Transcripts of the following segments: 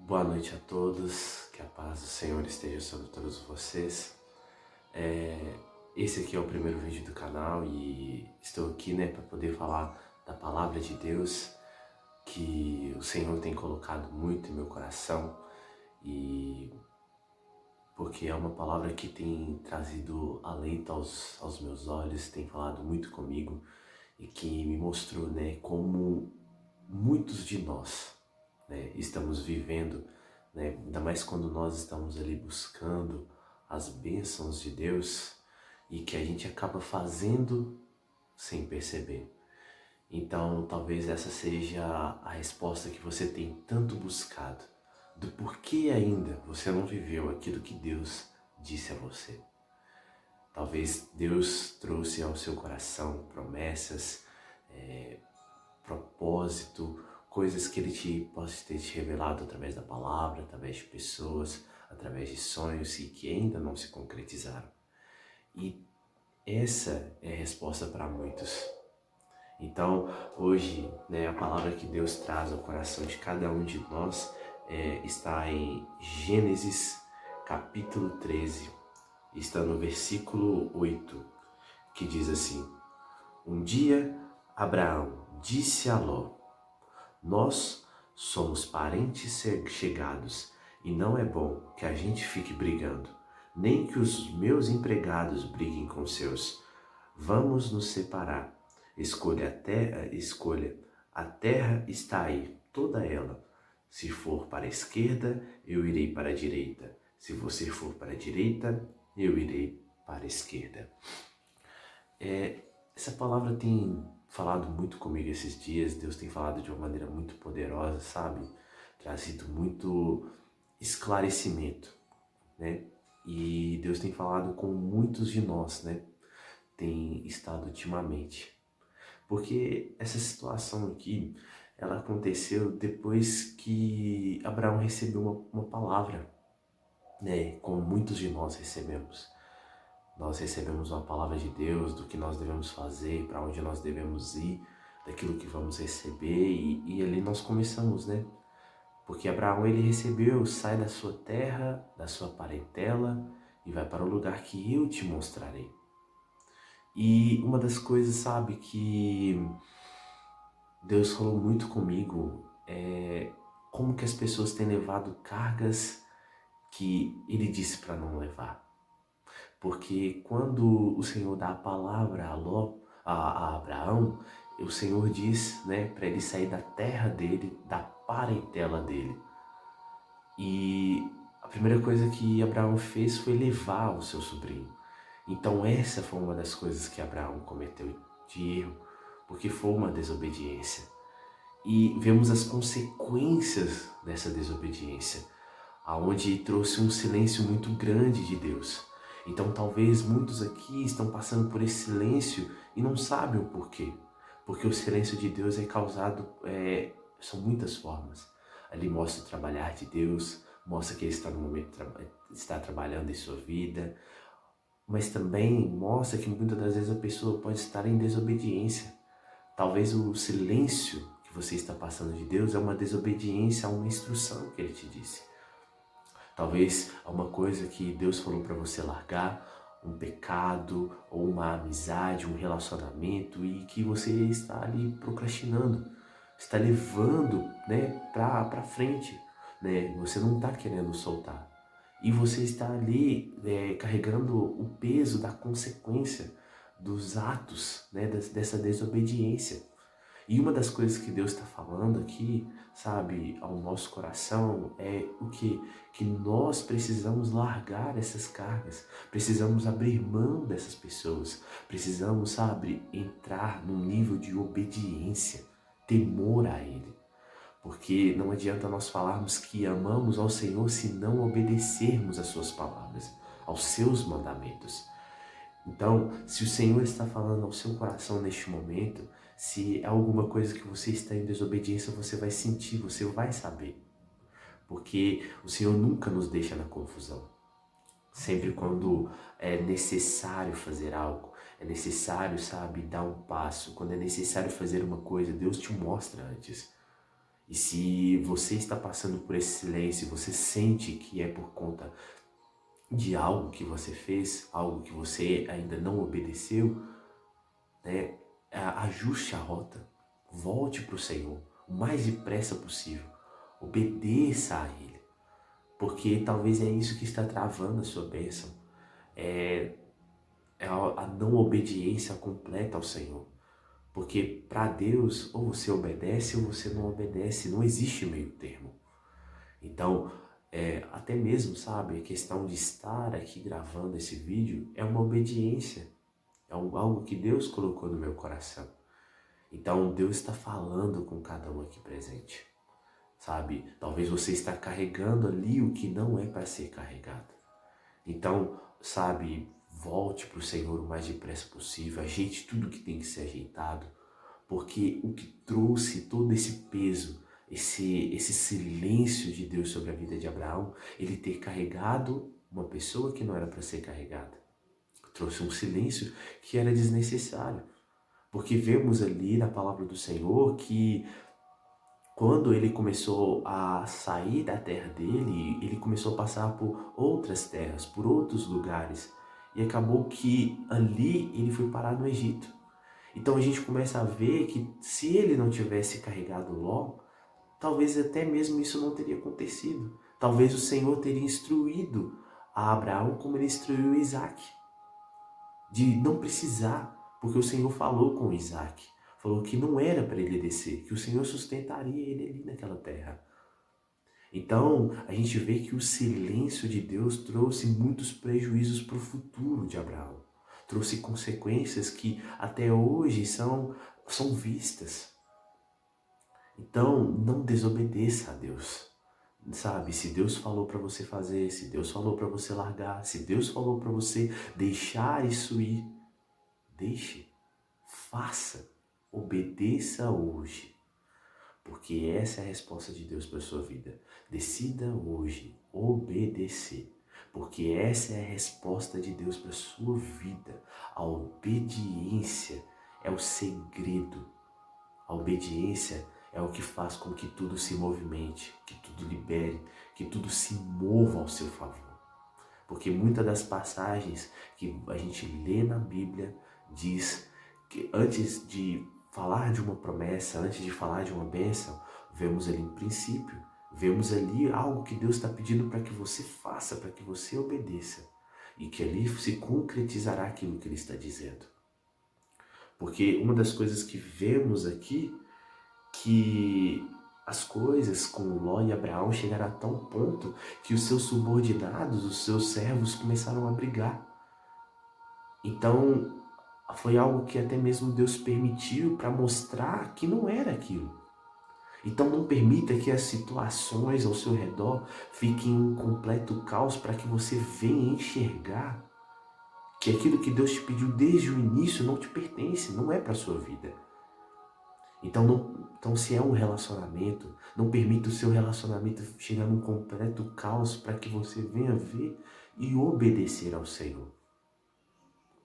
Boa noite a todos, que a paz do Senhor esteja sobre todos vocês. Esse aqui é o primeiro vídeo do canal e estou aqui, para poder falar da palavra de Deus que o Senhor tem colocado muito em meu coração, e porque é uma palavra que tem trazido alento aos meus olhos, tem falado muito comigo e que me mostrou, como muitos de nós, estamos vivendo, ainda mais quando nós estamos ali buscando as bênçãos de Deus e que a gente acaba fazendo sem perceber. Então, talvez essa seja a resposta que você tem tanto buscado, do porquê ainda você não viveu aquilo que Deus disse a você. Talvez Deus trouxe ao seu coração promessas, propósito, coisas que Ele pode ter te revelado através da palavra, através de pessoas, através de sonhos e que ainda não se concretizaram. E essa é a resposta para muitos. Então, hoje, a palavra que Deus traz ao coração de cada um de nós está em Gênesis capítulo 13, está no versículo 8, que diz assim: Um dia Abraão disse a Ló: Nós somos parentes chegados e não é bom que a gente fique brigando, nem que os meus empregados briguem com os seus. Vamos nos separar. Escolha. A terra está aí, toda ela. Se for para a esquerda, eu irei para a direita. Se você for para a direita, eu irei para a esquerda. Essa palavra tem falado muito comigo esses dias. Deus tem falado de uma maneira muito poderosa, sabe? Trazido muito esclarecimento, E Deus tem falado com muitos de nós, Tem estado ultimamente. Porque essa situação aqui, ela aconteceu depois que Abraão recebeu uma palavra, Como muitos de nós recebemos. Nós recebemos uma palavra de Deus do que nós devemos fazer, para onde nós devemos ir, daquilo que vamos receber, e ali nós começamos, Porque Abraão, ele recebeu: sai da sua terra, da sua parentela e vai para o lugar que eu te mostrarei. E uma das coisas, sabe, que Deus falou muito comigo é como que as pessoas têm levado cargas que Ele disse para não levar. Porque quando o Senhor dá a palavra a Abraão, o Senhor diz, para ele sair da terra dele, da parentela dele. E a primeira coisa que Abraão fez foi levar o seu sobrinho. Então essa foi uma das coisas que Abraão cometeu de erro, porque foi uma desobediência. E vemos as consequências dessa desobediência, aonde trouxe um silêncio muito grande de Deus. Então talvez muitos aqui estão passando por esse silêncio e não sabem o porquê. Porque o silêncio de Deus é causado, são muitas formas. Ali mostra o trabalhar de Deus, mostra que Ele está no momento está trabalhando em sua vida, mas também mostra que muitas das vezes a pessoa pode estar em desobediência. Talvez o silêncio que você está passando de Deus é uma desobediência a uma instrução que Ele te disse. Talvez a uma coisa que Deus falou para você largar, um pecado ou uma amizade, um relacionamento, e que você está ali procrastinando, está levando, para frente, Você não está querendo soltar. E você está ali carregando o peso da consequência dos atos, dessa desobediência. E uma das coisas que Deus está falando aqui, sabe, ao nosso coração é o quê? Que nós precisamos largar essas cargas, precisamos abrir mão dessas pessoas, precisamos, sabe, entrar num nível de obediência, temor a Ele. Porque não adianta nós falarmos que amamos ao Senhor se não obedecermos às suas palavras, aos seus mandamentos. Então, se o Senhor está falando ao seu coração neste momento, se é alguma coisa que você está em desobediência, você vai sentir, você vai saber. Porque o Senhor nunca nos deixa na confusão. Sempre quando é necessário fazer algo, é necessário, sabe, dar um passo, quando é necessário fazer uma coisa, Deus te mostra antes. E se você está passando por esse silêncio, você sente que é por conta de algo que você fez, algo que você ainda não obedeceu, né? Ajuste a rota, volte para o Senhor o mais depressa possível, obedeça a Ele, porque talvez é isso que está travando a sua bênção, é a não obediência completa ao Senhor. Porque para Deus, ou você obedece ou você não obedece, não existe meio termo. Então, até mesmo, sabe, a questão de estar aqui gravando esse vídeo é uma obediência, algo que Deus colocou no meu coração. Então, Deus está falando com cada um aqui presente, sabe? Talvez você está carregando ali o que não é para ser carregado. Então, sabe, volte para o Senhor o mais depressa possível, ajeite tudo que tem que ser ajeitado, porque o que trouxe todo esse peso, esse silêncio de Deus sobre a vida de Abraão, ele ter carregado uma pessoa que não era para ser carregada. Trouxe um silêncio que era desnecessário. Porque vemos ali na palavra do Senhor que quando ele começou a sair da terra dele, ele começou a passar por outras terras, por outros lugares. E acabou que ali ele foi parar no Egito. Então a gente começa a ver que se ele não tivesse carregado Ló, talvez até mesmo isso não teria acontecido. Talvez o Senhor teria instruído a Abraão como ele instruiu Isaac, de não precisar, porque o Senhor falou com Isaac, falou que não era para ele descer, que o Senhor sustentaria ele ali naquela terra. Então a gente vê que o silêncio de Deus trouxe muitos prejuízos para o futuro de Abraão. Trouxe consequências que até hoje são vistas. Então, não desobedeça a Deus. Sabe, se Deus falou para você fazer, se Deus falou para você largar, se Deus falou para você deixar isso ir, deixe, faça, obedeça hoje. Porque essa é a resposta de Deus para a sua vida. Decida hoje obedecer. Porque essa é a resposta de Deus para a sua vida. A obediência é o segredo. A obediência é o que faz com que tudo se movimente, que tudo libere, que tudo se mova ao seu favor. Porque muitas das passagens que a gente lê na Bíblia diz que antes de falar de uma promessa, antes de falar de uma bênção, vemos ali um princípio, vemos ali algo que Deus está pedindo para que você faça, para que você obedeça. E que ali se concretizará aquilo que Ele está dizendo. Porque uma das coisas que vemos aqui, que as coisas com Ló e Abraão chegaram a tal ponto que os seus subordinados, os seus servos começaram a brigar. Então, foi algo que até mesmo Deus permitiu para mostrar que não era aquilo. Então não permita que as situações ao seu redor fiquem em um completo caos para que você venha enxergar que aquilo que Deus te pediu desde o início não te pertence, não é para a sua vida. Então, se é um relacionamento, não permita o seu relacionamento chegar num completo caos para que você venha ver e obedecer ao Senhor.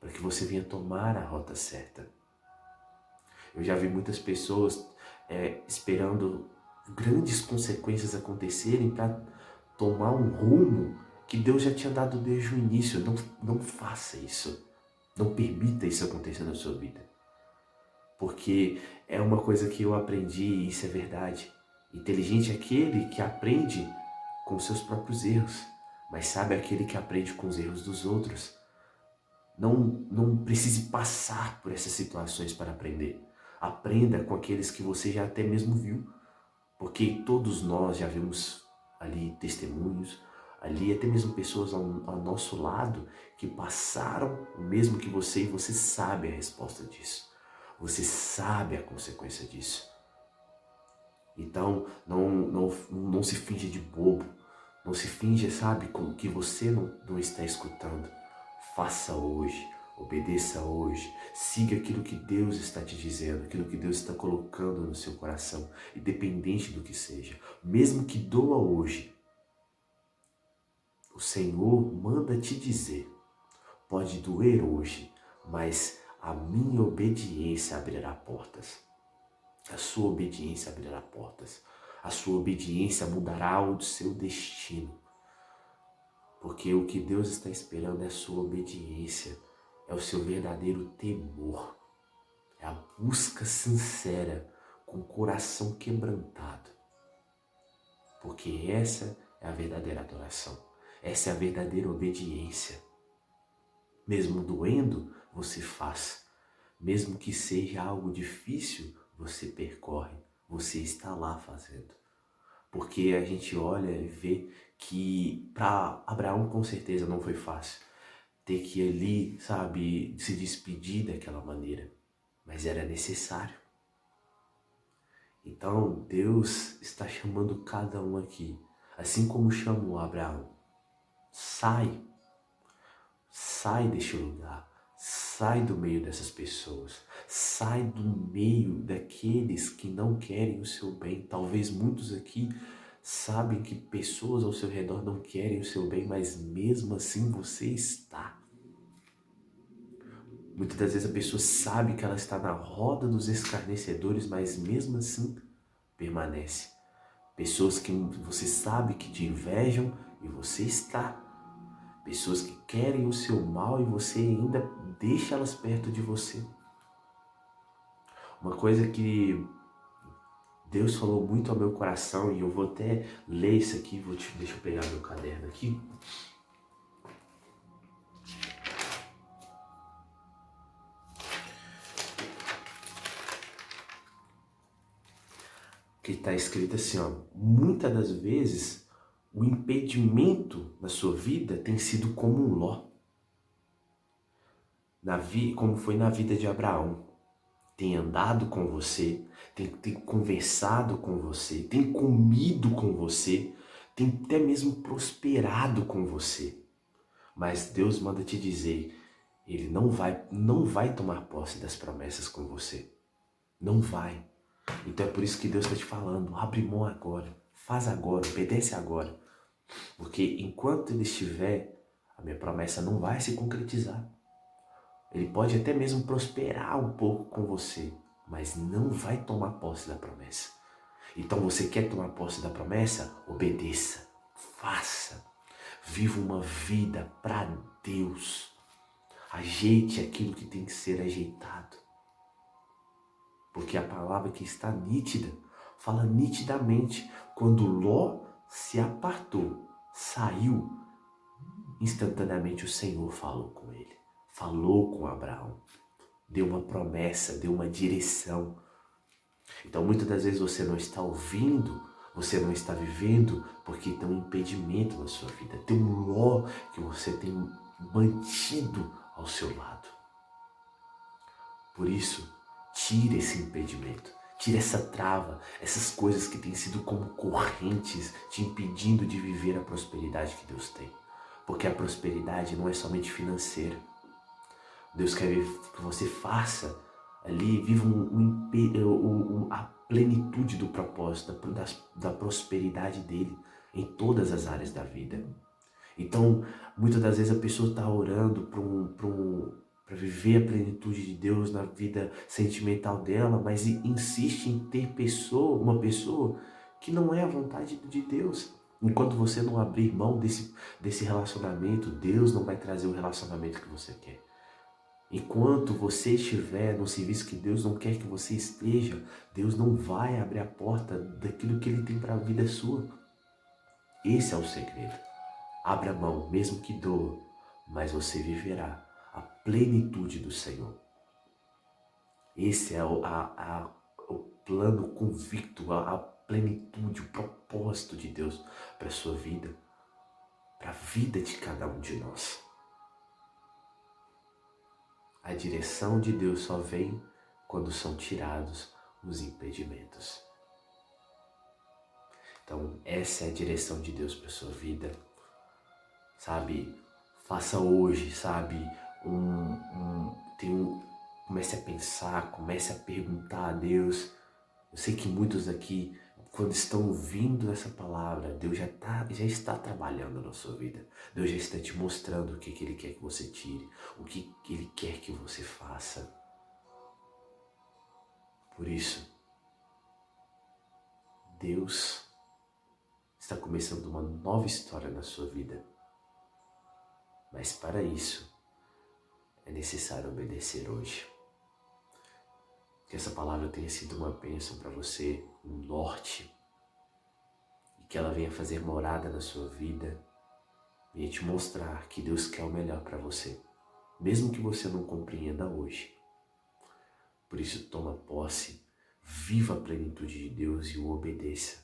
Para que você venha tomar a rota certa. Eu já vi muitas pessoas esperando grandes consequências acontecerem para tomar um rumo que Deus já tinha dado desde o início. Não faça isso. Não permita isso acontecer na sua vida. Porque é uma coisa que eu aprendi e isso é verdade. Inteligente é aquele que aprende com seus próprios erros, mas sabe aquele que aprende com os erros dos outros. Não precise passar por essas situações para aprender. Aprenda com aqueles que você já até mesmo viu, porque todos nós já vimos ali testemunhos, ali até mesmo pessoas ao nosso lado que passaram o mesmo que você e você sabe a resposta disso. Você sabe a consequência disso. Então, não se finja de bobo. Não se finja, sabe, como que você não está escutando. Faça hoje, obedeça hoje, siga aquilo que Deus está te dizendo, aquilo que Deus está colocando no seu coração, independente do que seja. Mesmo que doa hoje, o Senhor manda te dizer, pode doer hoje, mas a minha obediência abrirá portas. A sua obediência abrirá portas. A sua obediência mudará o seu destino. Porque o que Deus está esperando é a sua obediência, é o seu verdadeiro temor, é a busca sincera, com o coração quebrantado. Porque essa é a verdadeira adoração, essa é a verdadeira obediência. Mesmo doendo, você faz. Mesmo que seja algo difícil, você percorre, você está lá fazendo. Porque a gente olha e vê que para Abraão com certeza não foi fácil ter que ir ali, sabe, se despedir daquela maneira, mas era necessário. Então Deus está chamando cada um aqui, assim como chamou Abraão. Sai deste lugar, sai do meio dessas pessoas, sai do meio daqueles que não querem o seu bem. Talvez muitos aqui sabem que pessoas ao seu redor não querem o seu bem, mas mesmo assim você está. Muitas das vezes a pessoa sabe que ela está na roda dos escarnecedores, mas mesmo assim permanece. Pessoas que você sabe que te invejam e você está. Pessoas que querem o seu mal e você ainda deixa elas perto de você. Uma coisa que Deus falou muito ao meu coração, e eu vou até ler isso aqui, deixa eu pegar meu caderno aqui. Que está escrito assim, ó: muitas das vezes o impedimento na sua vida tem sido como um Ló, como foi na vida de Abraão. Tem andado com você, tem conversado com você, tem comido com você, tem até mesmo prosperado com você. Mas Deus manda te dizer, Ele não vai tomar posse das promessas com você. Não vai. Então é por isso que Deus está te falando, abre mão agora, faz agora, obedece agora. Porque enquanto Ele estiver, a minha promessa não vai se concretizar. Ele pode até mesmo prosperar um pouco com você, mas não vai tomar posse da promessa. Então você quer tomar posse da promessa? Obedeça, faça, viva uma vida para Deus. Ajeite aquilo que tem que ser ajeitado. Porque a palavra que está nítida, fala nitidamente, quando Ló se apartou, saiu, instantaneamente o Senhor falou com ele, falou com Abraão, deu uma promessa, deu uma direção. Então muitas das vezes você não está ouvindo, você não está vivendo, porque tem um impedimento na sua vida, tem um Ló que você tem mantido ao seu lado. Por isso, tire esse impedimento, tire essa trava, essas coisas que têm sido como correntes te impedindo de viver a prosperidade que Deus tem. Porque a prosperidade não é somente financeira. Deus quer que você faça ali, viva a plenitude do propósito, da prosperidade dele em todas as áreas da vida. Então, muitas das vezes a pessoa está orando para viver a plenitude de Deus na vida sentimental dela, mas insiste em ter uma pessoa que não é a vontade de Deus. Enquanto você não abrir mão desse relacionamento, Deus não vai trazer o relacionamento que você quer. Enquanto você estiver no serviço que Deus não quer que você esteja, Deus não vai abrir a porta daquilo que Ele tem para a vida sua. Esse é o segredo. Abra mão, mesmo que doa, mas você viverá a plenitude do Senhor. Esse é o plano convicto, a plenitude, o propósito de Deus para a sua vida, para a vida de cada um de nós. A direção de Deus só vem quando são tirados os impedimentos. Então, essa é a direção de Deus para a sua vida. Sabe, faça hoje, sabe, comece a pensar, comece a perguntar a Deus. Eu sei que muitos aqui, quando estão ouvindo essa palavra, Deus já está trabalhando na sua vida. Deus já está te mostrando o que Ele quer que você tire, o que Ele quer que você faça. Por isso, Deus está começando uma nova história na sua vida. Mas para isso, é necessário obedecer hoje. Que essa palavra tenha sido uma bênção para você, um norte, e que ela venha fazer morada na sua vida, venha te mostrar que Deus quer o melhor para você, mesmo que você não compreenda hoje. Por isso, toma posse, viva a plenitude de Deus e o obedeça,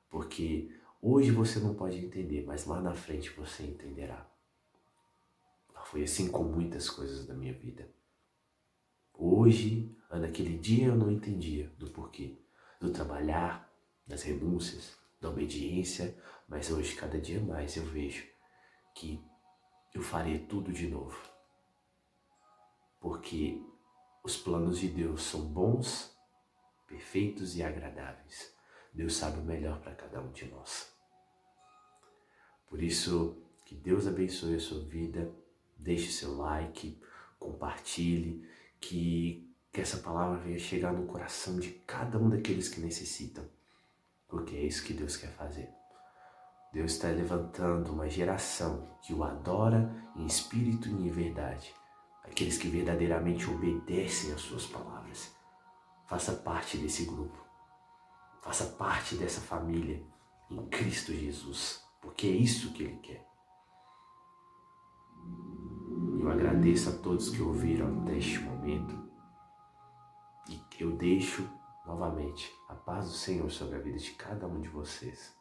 porque hoje você não pode entender, mas lá na frente você entenderá. Foi assim com muitas coisas da minha vida. Hoje, naquele dia eu não entendia do porquê, do trabalhar, das renúncias, da obediência, mas hoje, cada dia mais, eu vejo que eu farei tudo de novo. Porque os planos de Deus são bons, perfeitos e agradáveis. Deus sabe o melhor para cada um de nós. Por isso, que Deus abençoe a sua vida, deixe seu like, compartilhe, que essa palavra venha chegar no coração de cada um daqueles que necessitam, porque é isso que Deus quer fazer. Deus está levantando uma geração que o adora em espírito e em verdade, aqueles que verdadeiramente obedecem às suas palavras. Faça parte desse grupo, faça parte dessa família em Cristo Jesus, porque é isso que Ele quer. Eu agradeço a todos que ouviram até este momento e eu deixo novamente a paz do Senhor sobre a vida de cada um de vocês.